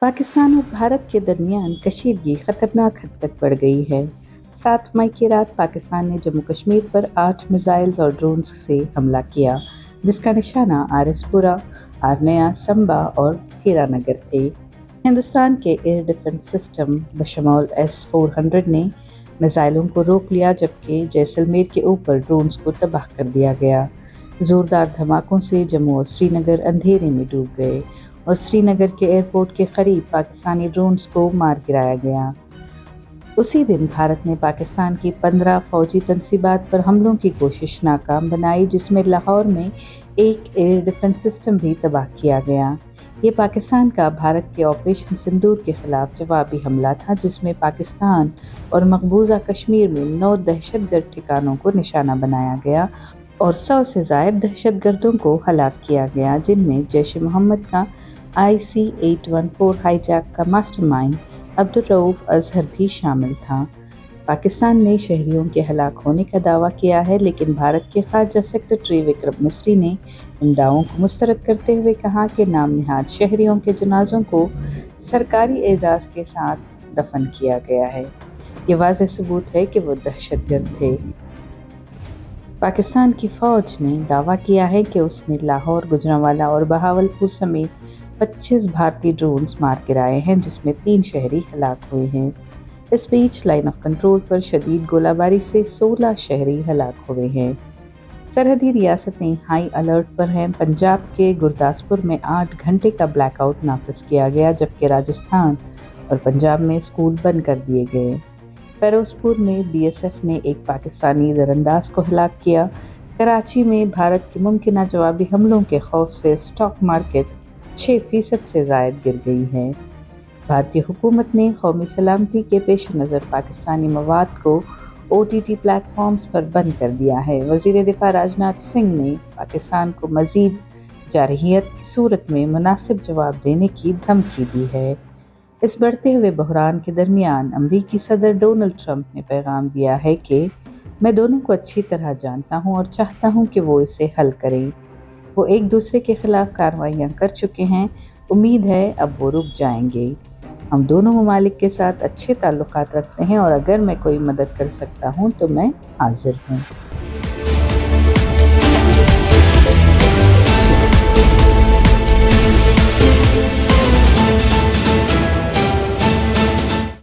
पाकिस्तान और भारत के दरमियान कशीदगी खतरनाक हद तक बढ़ गई है। 7 मई की रात पाकिस्तान ने जम्मू कश्मीर पर 8 मिसाइल्स और ड्रोन्स से हमला किया, जिसका निशाना आरएसपुरा, आर्निया, संबा और हीरानगर थे। हिंदुस्तान के एयर डिफेंस सिस्टम बशमूल S-400 ने मिसाइलों को रोक लिया, जबकि जैसलमेर के ऊपर ड्रोन्स को तबाह कर दिया गया। जोरदार धमाकों से जम्मू और श्रीनगर अंधेरे में डूब गए और श्रीनगर के एयरपोर्ट के करीब पाकिस्तानी ड्रोन्स को मार गिराया गया। उसी दिन भारत ने पाकिस्तान की 15 फौजी तंसीबात पर हमलों की कोशिश नाकाम बनाई, जिसमें लाहौर में एक एयर डिफेंस सिस्टम भी तबाह किया गया। ये पाकिस्तान का भारत के ऑपरेशन सिंदूर के खिलाफ जवाबी हमला था, जिसमें पाकिस्तान और मकबूजा कश्मीर में 9 दहशतगर्द ठिकानों को निशाना बनाया गया और 100 से ज़ायद दहशतगर्दों को हलाक किया गया, जिनमें जैश-ए-मोहम्मद का IC-814 हाईजैक का मास्टरमाइंड अब्दुल रऊफ अजहर भी शामिल था। पाकिस्तान ने शहरियों के हलाक होने का दावा किया है, लेकिन भारत के खारजा सेक्रेटरी विक्रम मिस्री ने इन दावों को मुस्तरद करते हुए कहा कि नाम निहाद शहरियों के जनाजों को सरकारी एजाज़ के साथ दफन किया गया है। ये वाज़ेह सबूत है कि वो दहशतगर्द थे। पाकिस्तान की फ़ौज ने दावा किया है कि उसने लाहौर, गुजरांवाला और बहावलपुर समेत 25 भारतीय ड्रोन्स मार गिराए हैं, जिसमें 3 शहरी हलाक हुए हैं। इस बीच लाइन ऑफ कंट्रोल पर शदीद गोलाबारी से 16 शहरी हलाक हुए हैं। सरहदी रियासतें हाई अलर्ट पर हैं। पंजाब के गुरदासपुर में 8 घंटे का ब्लैकआउट नाफिज किया गया, जबकि राजस्थान और पंजाब में स्कूल बंद कर दिए गए। फिरोजपुर में BSF ने एक पाकिस्तानी दरअंदाज को हलाक किया। कराची में भारत के मुमकिन जवाबी हमलों के खौफ से स्टॉक मार्केट 6% से ज़ायद गिर गई है। भारतीय हुकूमत ने कौमी सलामती के पेश नज़र पाकिस्तानी मवाद को OTT प्लेटफॉर्म्स पर बंद कर दिया है। वज़ीर दिफा राजनाथ सिंह ने पाकिस्तान को मज़ीद जारहियत की सूरत में मुनासिब जवाब देने की धमकी दी है। इस बढ़ते हुए बहरान के दरमियान अमरीकी सदर डोनाल्ड ट्रंप ने पैगाम दिया है कि मैं दोनों को अच्छी तरह जानता हूं और चाहता हूं कि वो इसे हल करें। वो एक दूसरे के खिलाफ कार्रवाइयां कर चुके हैं, उम्मीद है अब वो रुक जाएंगे। हम दोनों ममालिक के साथ अच्छे ताल्लुकात रखते हैं और अगर मैं कोई मदद कर सकता हूं तो मैं हाजिर हूं।